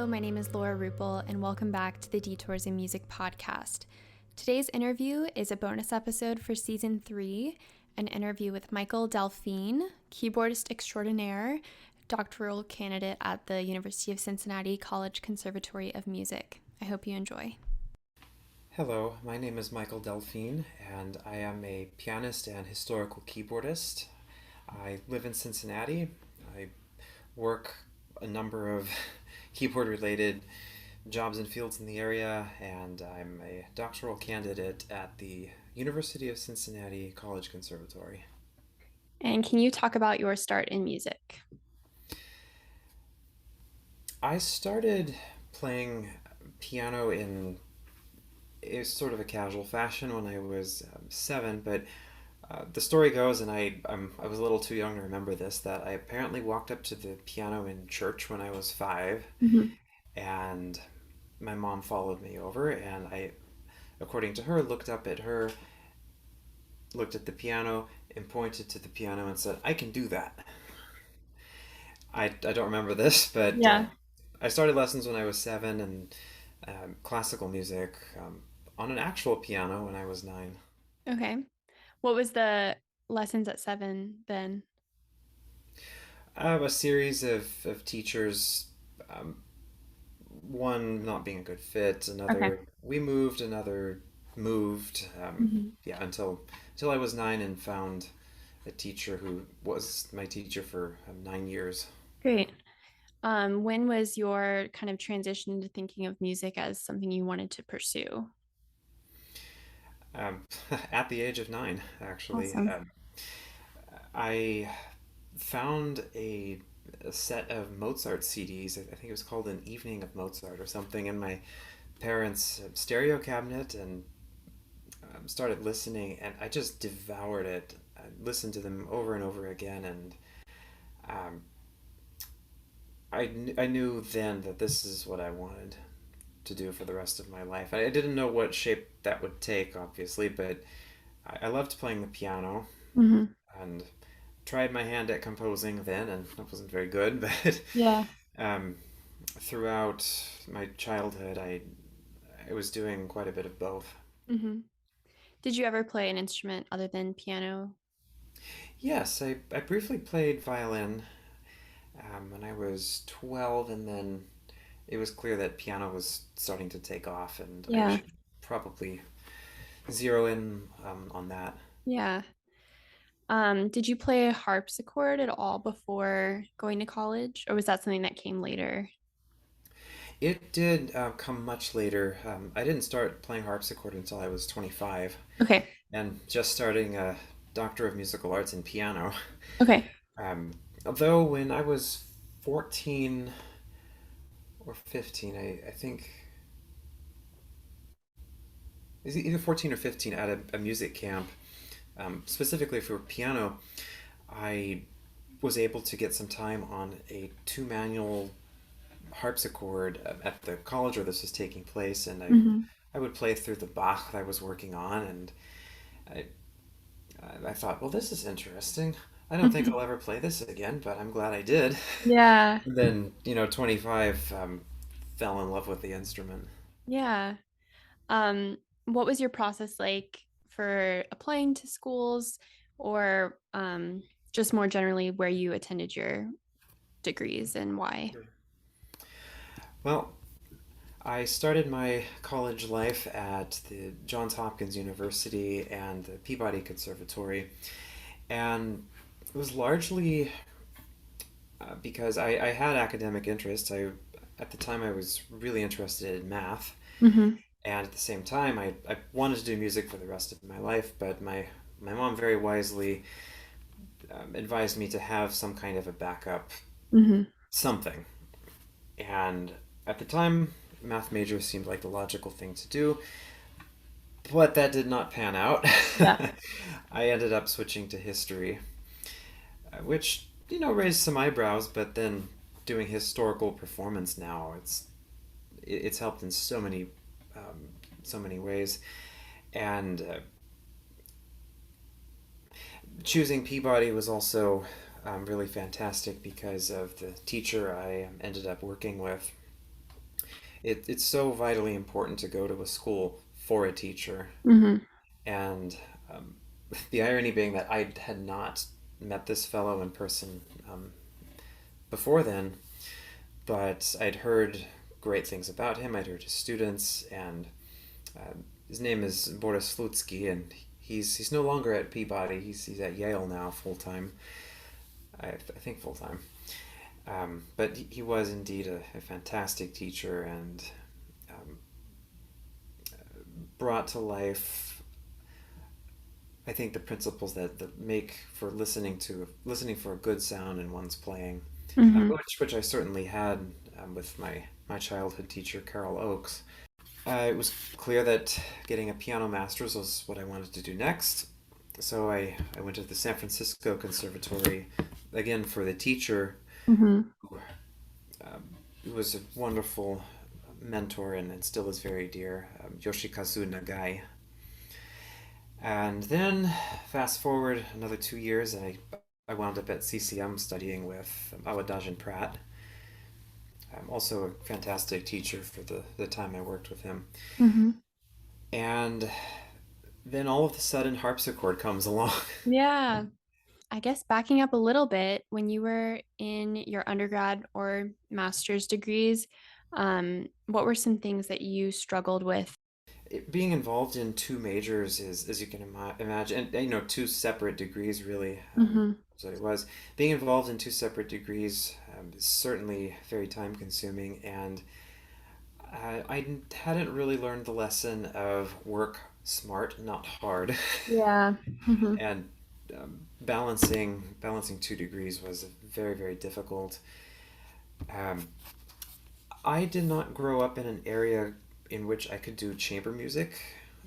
my name is Laura Rupel, and welcome back to the Detours in Music podcast. Today's interview is a bonus episode for Season 3, an interview with Michael Delfín, keyboardist extraordinaire, doctoral candidate at the University of Cincinnati College Conservatory of Music. I hope you enjoy. Hello, my name is Michael Delfín, and I am a pianist and historical keyboardist. I live in Cincinnati. I work a number of keyboard-related jobs and fields in the area, and I'm a doctoral candidate at the University of Cincinnati College Conservatory. And can you talk about your start in music? I started playing piano in a sort of a casual fashion when I was 7, but the story goes, and I was a little too young to remember this, that I apparently walked up to the piano in church when I was 5, Mm-hmm. and my mom followed me over, and I, according to her, looked at the piano, and pointed to the piano and said, "I can do that." I don't remember this, but Yeah. I started lessons when I was 7, and classical music on an actual piano when I was 9. Okay. What was the lessons at 7 then? A series of teachers, um, one not being a good fit, Okay. another we moved, another moved, Mm-hmm. yeah, until I was 9 and found a teacher who was my teacher for 9 years. Great. When was your kind of transition to thinking of music as something you wanted to pursue? Um, at the age of 9, actually. Awesome. I found a set of Mozart CDs. I think it was called An Evening of Mozart or something, in my parents' stereo cabinet, and started listening, and I just devoured it. I listened to them over and over again, and um, I knew then that this is what I wanted to do for the rest of my life. I didn't know what shape that would take, obviously, but I loved playing the piano, Mm-hmm. and tried my hand at composing then, and that wasn't very good. But Yeah. um, throughout my childhood, I was doing quite a bit of both. Mm-hmm. Did you ever play an instrument other than piano? Yes, I briefly played violin when I was 12, and then it was clear that piano was starting to take off, and I Yeah. should probably zero in on that. Yeah. Did you play a harpsichord at all before going to college, or was that something that came later? It did come much later. I didn't start playing harpsichord until I was 25, Okay. and just starting a Doctor of Musical Arts in piano. Okay. Um, Although when I was 14 or 15, I think is it either 14 or 15, at a music camp, specifically for piano, I was able to get some time on a two manual harpsichord at the college where this was taking place, and Mm-hmm. I would play through the Bach that I was working on, and I, I thought, well, this is interesting. I don't think Mm-hmm. I'll ever play this again, but I'm glad I did. Yeah. And then, 25, fell in love with the instrument. Yeah. Um, what was your process like for applying to schools or just more generally where you attended your degrees and why? Well, I started my college life at the Johns Hopkins University and the Peabody Conservatory, and it was largely because I had academic interests. At the time, I was really interested in math, Mm-hmm. and at the same time, I wanted to do music for the rest of my life. But my mom very wisely advised me to have some kind of a backup Mm-hmm. something. And at the time, math major seemed like the logical thing to do, but that did not pan out. Yeah. I ended up switching to history, which raised some eyebrows. But then doing historical performance now, it's helped in so many ways. And choosing Peabody was also really fantastic because of the teacher I ended up working with. it's so vitally important to go to a school for a teacher. Mm-hmm. And um, the irony being that I had not met this fellow in person before then, but I'd heard great things about him. I'd heard his students, and his name is Boris Slutsky, and he's no longer at Peabody. He's at Yale now, full time. I think full time. But he was indeed a fantastic teacher, and um, brought to life, I think, the principles that make for listening for a good sound in one's playing, Mm-hmm. which I certainly had with my childhood teacher Carol Oakes. It was clear that getting a piano master's was what I wanted to do next. So I went to the San Francisco Conservatory again for the teacher Mm-hmm. who was a wonderful mentor and still is very dear, Yoshikazu Nagai. And then fast forward another 2 years, and I wound up at CCM studying with Awadajan Pratt. Also a fantastic teacher for the time I worked with him. Mm-hmm. And then all of a sudden, harpsichord comes along. Yeah. I guess backing up a little bit, when you were in your undergrad or master's degrees, what were some things that you struggled with? Being involved in two majors is, as you can imagine, and two separate degrees really. Mm-hmm. So it was being involved in two separate degrees is certainly very time consuming, and I hadn't really learned the lesson of work smart, not hard, Yeah. Mm-hmm. and balancing two degrees was very difficult. Um, I did not grow up in an area in which I could do chamber music.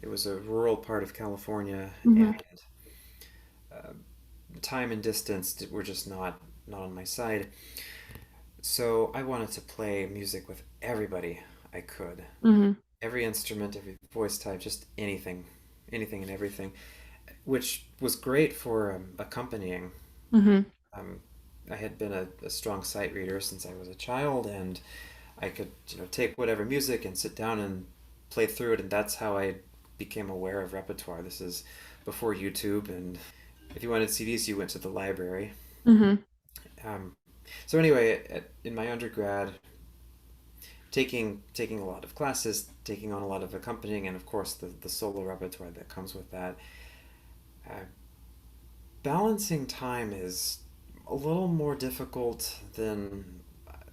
It was a rural part of California, Mm-hmm. and time and distance were just not on my side. So I wanted to play music with everybody I could. Mm-hmm. Every instrument, every voice type, just anything and everything, which was great for accompanying. Mm-hmm. Um, I had been a strong sight reader since I was a child, and I could take whatever music and sit down and play through it, and that's how I became aware of repertoire. This is before YouTube, and if you wanted CDs, you went to the library. Mm-hmm. Um, so anyway, in my undergrad, taking a lot of classes, taking on a lot of accompanying, and of course the solo repertoire that comes with that. Uh, Balancing time is a little more difficult than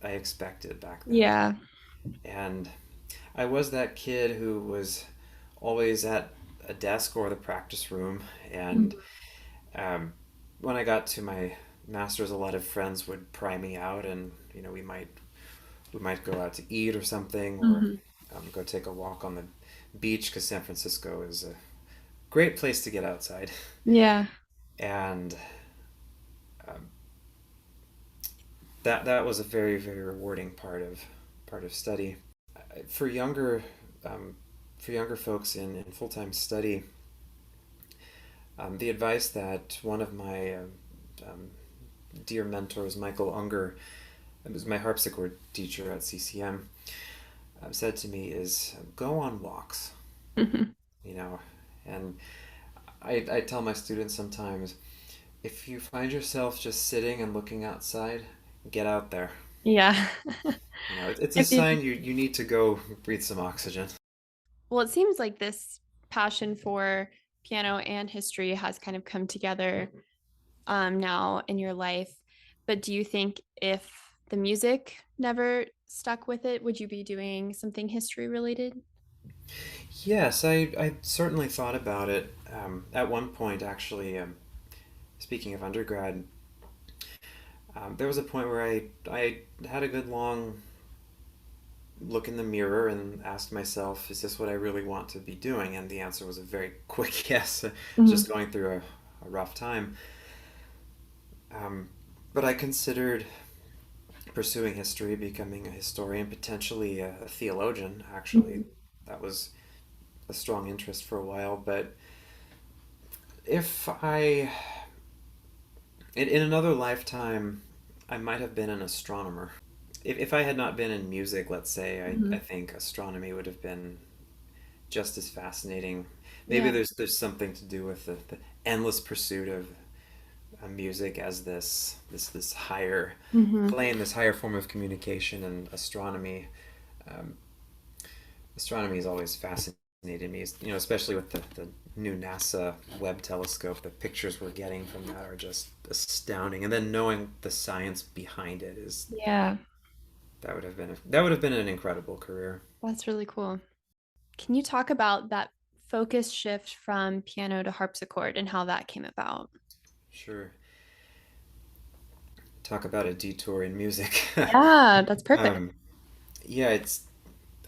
I expected back then, Yeah. and I was that kid who was always at a desk or the practice room, and um, when I got to my master's, a lot of friends would pry me out, and we might go out to eat or something, or Mm-hmm. go take a walk on the beach because San Francisco is a great place to get outside, Yeah. and um, that was a very rewarding part of study. For younger um, for younger folks in full time study, the advice that one of my um, dear mentors, Michael Unger, who was my harpsichord teacher at CCM, said to me is go on walks, Mm-hmm. you know. And I tell my students sometimes, if you find yourself just sitting and looking outside, get out there. Yeah. It's a If you, sign you need to go breathe some oxygen. well, it seems like this passion for piano and history has kind of come together now in your life. But do you think if the music never stuck with it, would you be doing something history related? Yes, I certainly thought about it. At one point, actually, speaking of undergrad, there was a point where I had a good long look in the mirror and asked myself, is this what I really want to be doing? And the answer was a very quick yes, Hmm. just going through a rough time. Um, but I considered pursuing history, becoming a historian, potentially a theologian, actually. That was a strong interest for a while. But if in another lifetime, I might have been an astronomer. if I had not been in music, let's say, Hmm. I think astronomy would have been just as fascinating. Maybe Yeah. there's something to do with the endless pursuit of music as this higher Hmm. plane, this higher form of communication, and astronomy. Um, Astronomy has always fascinated me, especially with the new NASA Webb telescope. The pictures we're getting from that are just astounding, and then knowing the science behind it is Yeah. that would have been an incredible career. That's really cool. Can you talk about that focus shift from piano to harpsichord and how that came about? Sure. Talk about a detour in music. Yeah, that's perfect. um, yeah, it's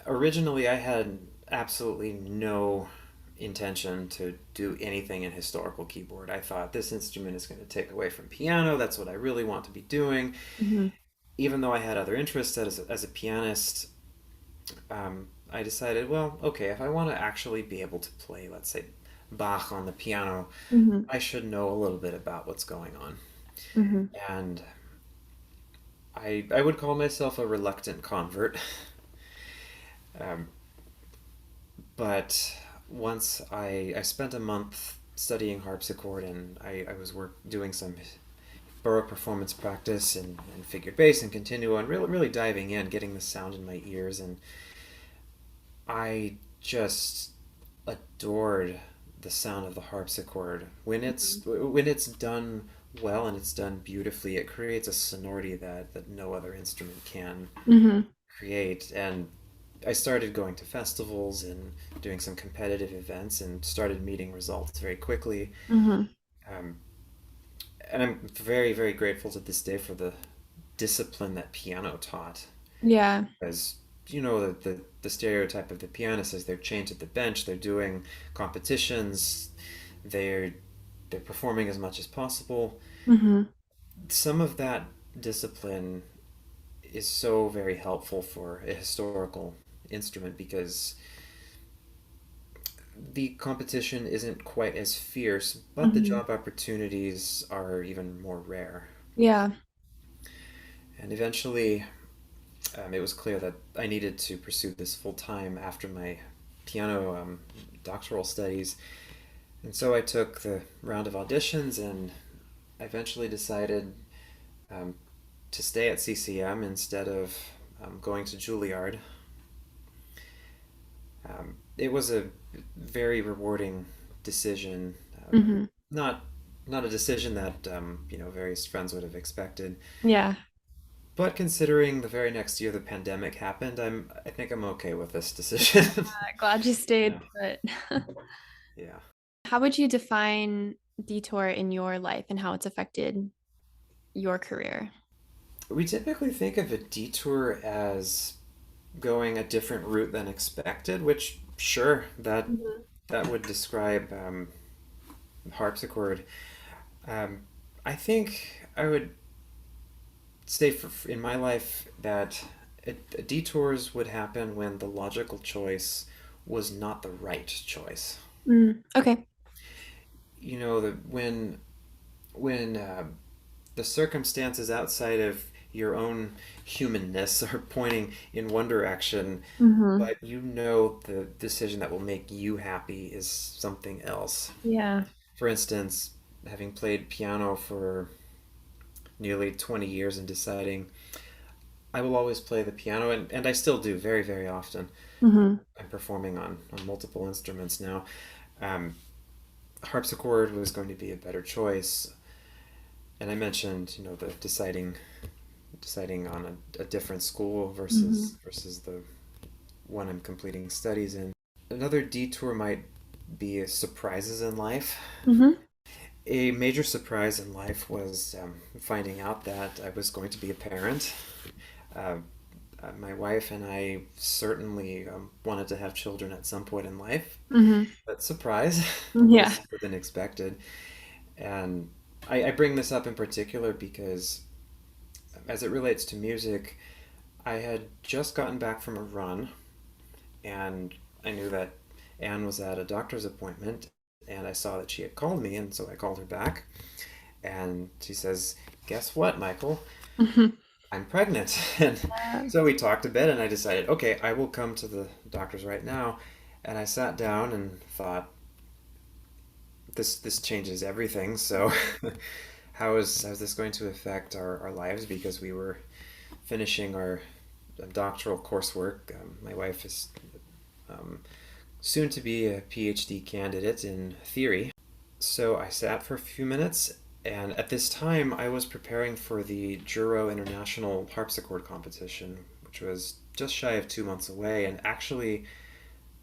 originally I had absolutely no intention to do anything in historical keyboard. I thought this instrument is going to take away from piano. That's what I really want to be doing. Hmm. Even though I had other interests as a pianist, I decided, well, okay, if I want to actually be able to play, let's say, Bach on the piano, Hmm. I should know a little bit about what's going on. Hmm. And I would call myself a reluctant convert. Um, but once I spent a month studying harpsichord, and I was doing some baroque performance practice and figured bass and continuo, and really diving in, getting the sound in my ears, and I just adored the sound of the harpsichord when it's done well and it's done beautifully. It creates a sonority that no other instrument can Hmm. create. And I started going to festivals and doing some competitive events and started meeting results very quickly. Hmm. Um, and I'm very grateful to this day for the discipline that piano taught. Yeah. As the stereotype of the pianist is they're chained at the bench, they're doing competitions, they're they're performing as much as possible. Hmm. Some of that discipline is so very helpful for a historical instrument because the competition isn't quite as fierce, but the Hmm. job opportunities are even more rare. Yeah. And eventually, it was clear that I needed to pursue this full time after my piano doctoral studies. And so I took the round of auditions and I eventually decided um, to stay at CCM instead of going to Juilliard. It was a very rewarding decision. Hmm. Not not a decision that various friends would have expected. Yeah. But considering the very next year the pandemic happened, I think I'm okay with this decision. Glad you Yeah. stayed put. Yeah. How would you define detour in your life and how it's affected your career? We typically think of a detour as going a different route than expected, which sure Mhm. that would describe harpsichord. Um, I think I would say in my life that detours would happen when the logical choice was not the right choice. Mm, okay. That when the circumstances outside of your own humanness are pointing in one direction, Hmm. but the decision that will make you happy is something else. Yeah. For instance, having played piano for nearly 20 years and deciding I will always play the piano, and I still do very often. Hmm. I'm performing on multiple instruments now. Um, Harpsichord was going to be a better choice, and I mentioned the deciding on a different school Hmm. versus the one I'm completing studies in. Another detour might be surprises in life. Hmm. A major surprise in life was finding out that I was going to be a parent. Uh, my wife and I certainly wanted to have children at some point in life, Hmm. but surprise, a little Yeah. sooner than expected. And I bring this up in particular because, as it relates to music, I had just gotten back from a run, and I knew that Anne was at a doctor's appointment, and I saw that she had called me, and so I called her back, and she says, "Guess what, Michael? Hmm. I'm pregnant. And Yeah. so we talked a bit, and I decided, okay, I will come to the doctor's right now. And I sat down and thought, this changes everything. So how's this going to affect our lives? Because we were finishing our doctoral coursework. My wife is um, soon to be a PhD candidate in theory. So I sat for a few minutes, and at this time I was preparing for the Juro International Harpsichord competition, which was just shy of 2 months away. And actually,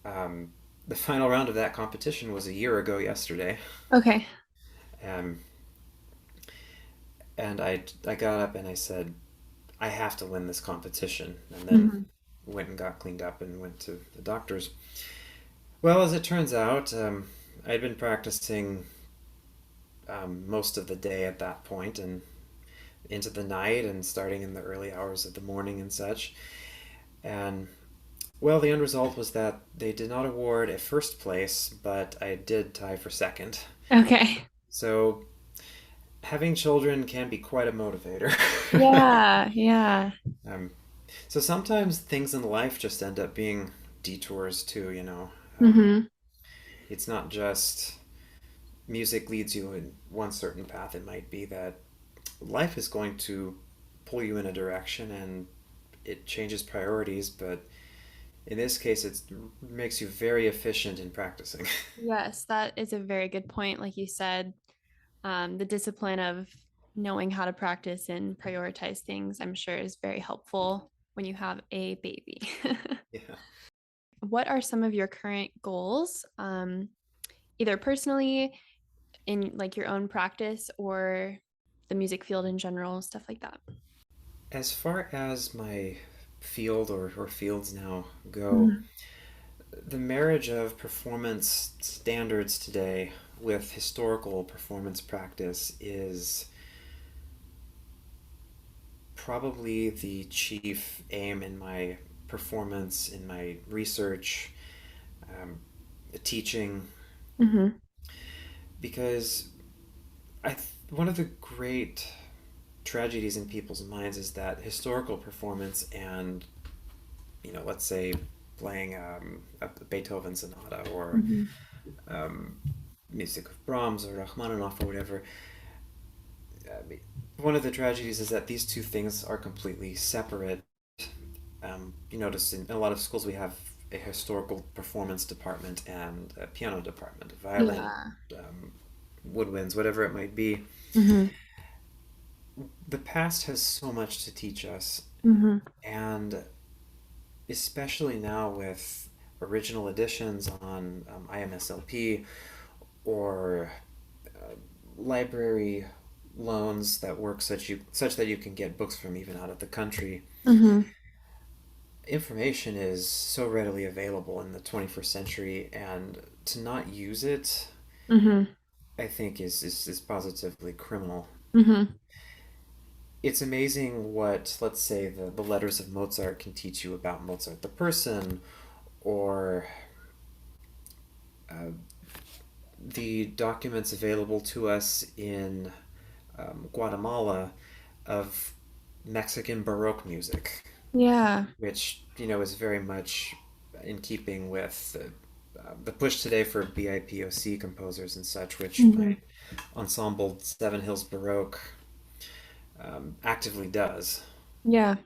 um, the final round of that competition was a year ago yesterday. Okay. Um, and I got up and I said, I have to win this competition. And then Hmm. went and got cleaned up and went to the doctor's. Well, as it turns out, I'd been practicing most of the day at that point and into the night and starting in the early hours of the morning and such. And well, the end result was that they did not award a first place, but I did tie for second. Okay. So having children can be quite a motivator. Yeah, yeah. um, so sometimes things in life just end up being detours too, you know. Hmm. It's not just music leads you in one certain path. It might be that life is going to pull you in a direction and it changes priorities, but in this case, it makes you very efficient in practicing. Yes, that is a very good point. Like you said, the discipline of knowing how to practice and prioritize things, I'm sure, is very helpful when you have a baby. Yeah. What are some of your current goals, either personally in like your own practice or the music field in general, stuff like that? As far as my field or fields now go, Mhm. the marriage of performance standards today with historical performance practice is probably the chief aim in my performance, in my research, um, teaching, Mhm. because one of the great tragedies in people's minds is that historical performance and, let's say playing a Beethoven sonata or Mhm. um, music of Brahms or Rachmaninoff or whatever. One of the tragedies is that these two things are completely separate. You notice in a lot of schools we have a historical performance department and a piano department, a violin, Yeah. um, woodwinds, whatever it might be. Mhm. The past has so much to teach us, Mhm. and especially now with original editions on IMSLP or uh, library loans that work such that you can get books from even out of the country. Mhm. Information is so readily available in the 21st century, and to not use it, Mhm. I think, is positively criminal. Mhm. It's amazing what, let's say, the letters of Mozart can teach you about Mozart the person, or uh, the documents available to us in Guatemala of Mexican Baroque music, Yeah. which is very much in keeping with the push today for BIPOC composers and such, which my Mhm. ensemble Seven Hills Baroque actively does. Yeah.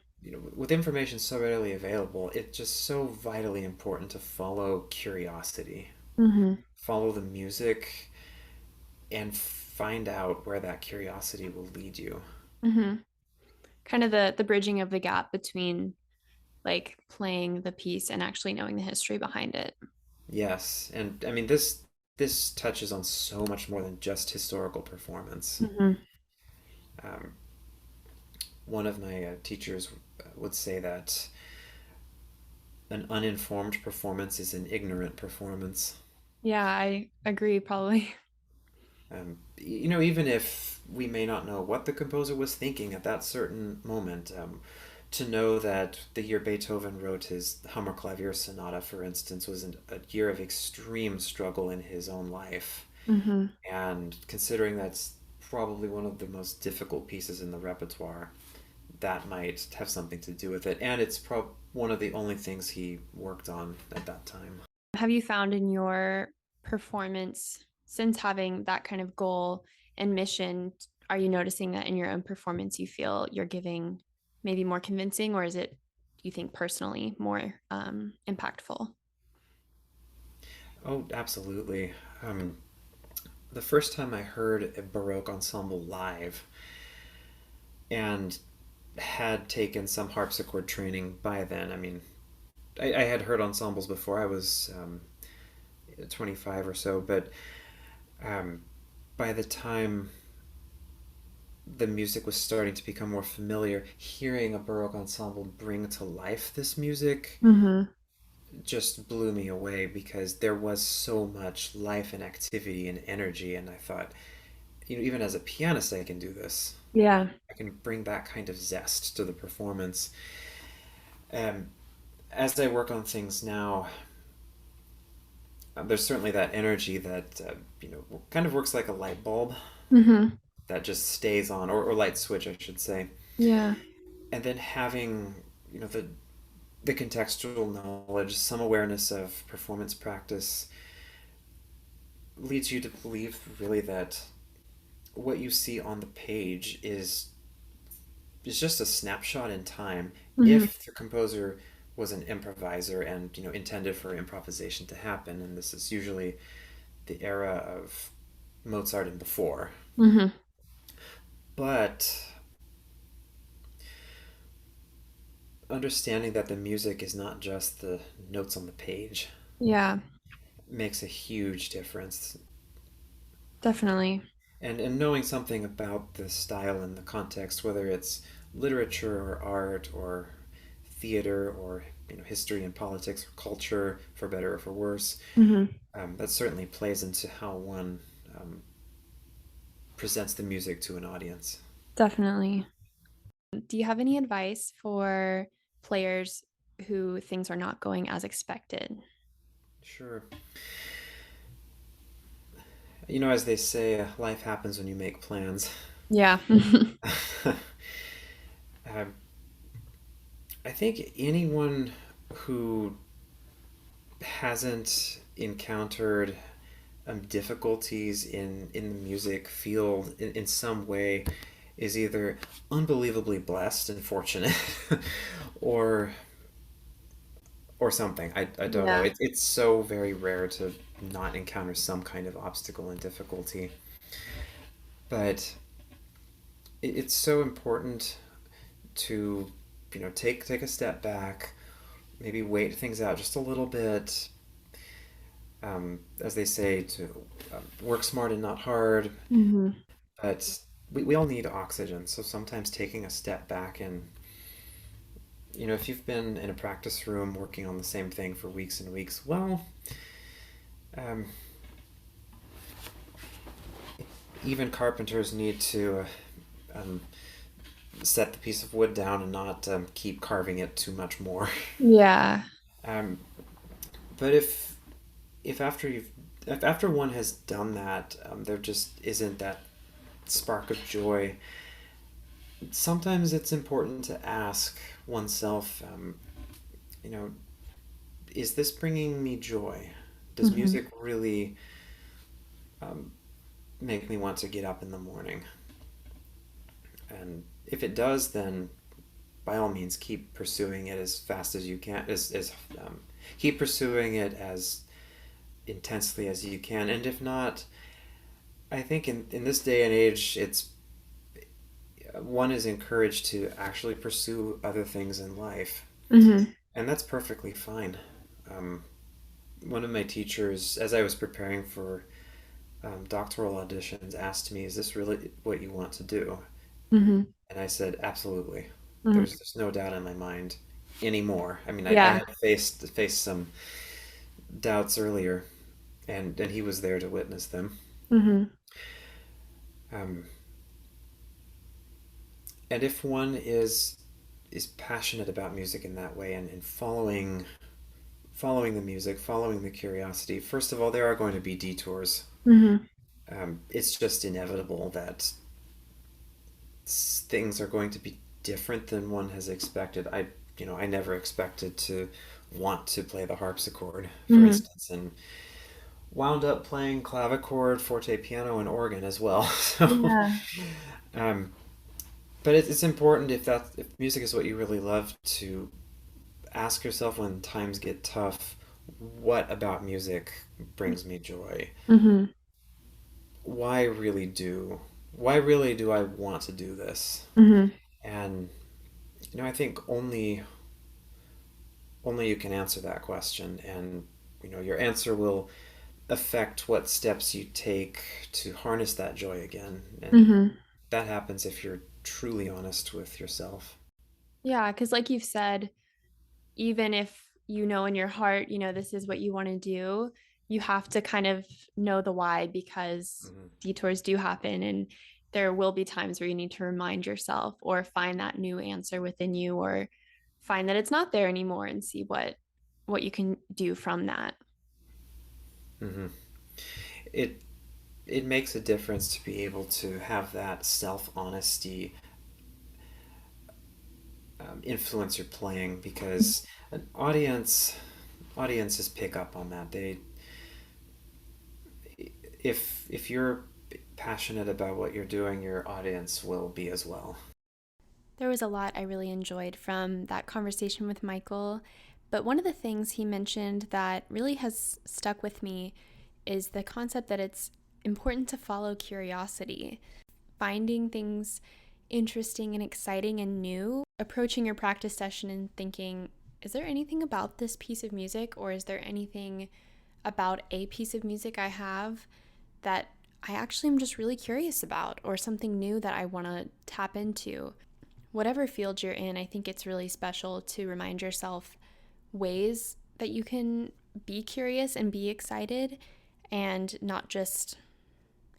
With information so readily available, it's just so vitally important to follow curiosity, Mhm. follow the music, and find out where that curiosity will lead you. Mhm. Kind of the bridging of the gap between like playing the piece and actually knowing the history behind it. Yes, and I mean this touches on so much more than just historical performance. Mhm. Um, one of my teachers would say that an uninformed performance is an ignorant performance. Yeah, I agree probably. Even if we may not know what the composer was thinking at that certain moment, to know that the year Beethoven wrote his Hammerklavier Sonata, for instance, was a year of extreme struggle in his own life. Mhm. And considering that's probably one of the most difficult pieces in the repertoire, that might have something to do with it. And it's one of the only things he worked on at that time. Have you found in your performance, since having that kind of goal and mission, are you noticing that in your own performance you feel you're giving maybe more convincing, or is it, do you think, personally more impactful? Oh, absolutely. Um, the first time I heard a Baroque ensemble live and had taken some harpsichord training by then, I mean, I had heard ensembles before. I was 25 or so, but um, by the time the music was starting to become more familiar, hearing a Baroque ensemble bring to life this music Mm-hmm. just blew me away because there was so much life and activity and energy. And I thought, even as a pianist, I can do this. Yeah. I can bring that kind of zest to the performance. Um, as I work on things now, there's certainly that energy that kind of works like a light bulb Mm-hmm. that just stays on, or light switch, I should say. Yeah. And then having the contextual knowledge, some awareness of performance practice leads you to believe really that what you see on the page is just a snapshot in time Mm-hmm. if the composer was an improviser and intended for improvisation to happen, and this is usually the era of Mozart and before. Mm-hmm. But understanding that the music is not just the notes on the page Yeah, makes a huge difference. definitely. And knowing something about the style and the context, whether it's literature or art or theater or history and politics or culture, for better or for worse, Mm-hmm. that certainly plays into how one um, presents the music to an audience. Definitely. Do you have any advice for players who things are not going as expected? Sure. As they say, life happens when you make plans. Yeah. um, I think anyone who hasn't encountered difficulties in the music field in some way is either unbelievably blessed and fortunate or something. I don't know. Yeah. It's so very rare to not encounter some kind of obstacle and difficulty. But it's so important to take a step back, maybe wait things out just a little bit. As they say, to work smart and not hard. Mm-hmm. But we all need oxygen. So sometimes taking a step back and, if you've been in a practice room working on the same thing for weeks and weeks, well, um, even carpenters need to um, set the piece of wood down and not keep carving it too much more. Yeah. um, but if after if after one has done that, there just isn't that spark of joy. Sometimes it's important to ask oneself, you know, is this bringing me joy? Does Mm-hmm. music really um, make me want to get up in the morning? And if it does, then by all means keep pursuing it as fast as you can. Keep pursuing it as intensely as you can. And if not, I think in this day and age, it's one is encouraged to actually pursue other things in life, Mm-hmm. and that's perfectly fine. Um, One of my teachers, as I was preparing for doctoral auditions, asked me, "Is this really what you want to do?" Mm-hmm. And I said, "Absolutely." Mm-hmm. There's no doubt in my mind anymore. I mean, I Yeah. had faced some doubts earlier, and he was there to witness them. Mm-hmm. Um, and if one is passionate about music in that way and following the music, following the curiosity, first of all, there are going to be detours. Mm-hmm. It's just inevitable that things are going to be different than one has expected. I never expected to want to play the harpsichord, for Mm-hmm. instance, and wound up playing clavichord, forte piano, and organ as well. So, Yeah. um, but it's important if music is what you really love to ask yourself when times get tough, what about music brings me joy? Mm-hmm. Why really do why really do I want to do this? Mm-hmm. And I think only you can answer that question, and your answer will affect what steps you take to harness that joy again. And Mm-hmm. that happens if you're truly honest with yourself. Yeah, because like you've said, even if you know in your heart, this is what you want to do, you have to kind of know the why because Hmm. detours do happen and there will be times where you need to remind yourself or find that new answer within you or find that it's not there anymore and see what you can do from that. Hmm. It it makes a difference to be able to have that self honesty influence your playing, because an audiences pick up on that. They if you're passionate about what you're doing, your audience will be as well. There was a lot I really enjoyed from that conversation with Michael, but one of the things he mentioned that really has stuck with me is the concept that it's important to follow curiosity, finding things interesting and exciting and new, approaching your practice session and thinking, is there anything about this piece of music or is there anything about a piece of music I have that I actually am just really curious about or something new that I want to tap into? Whatever field you're in, I think it's really special to remind yourself ways that you can be curious and be excited and not just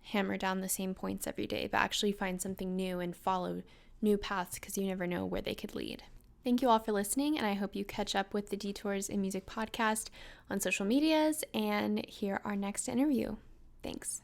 hammer down the same points every day, but actually find something new and follow new paths because you never know where they could lead. Thank you all for listening, and I hope you catch up with the Detours in Music podcast on social medias and hear our next interview. Thanks.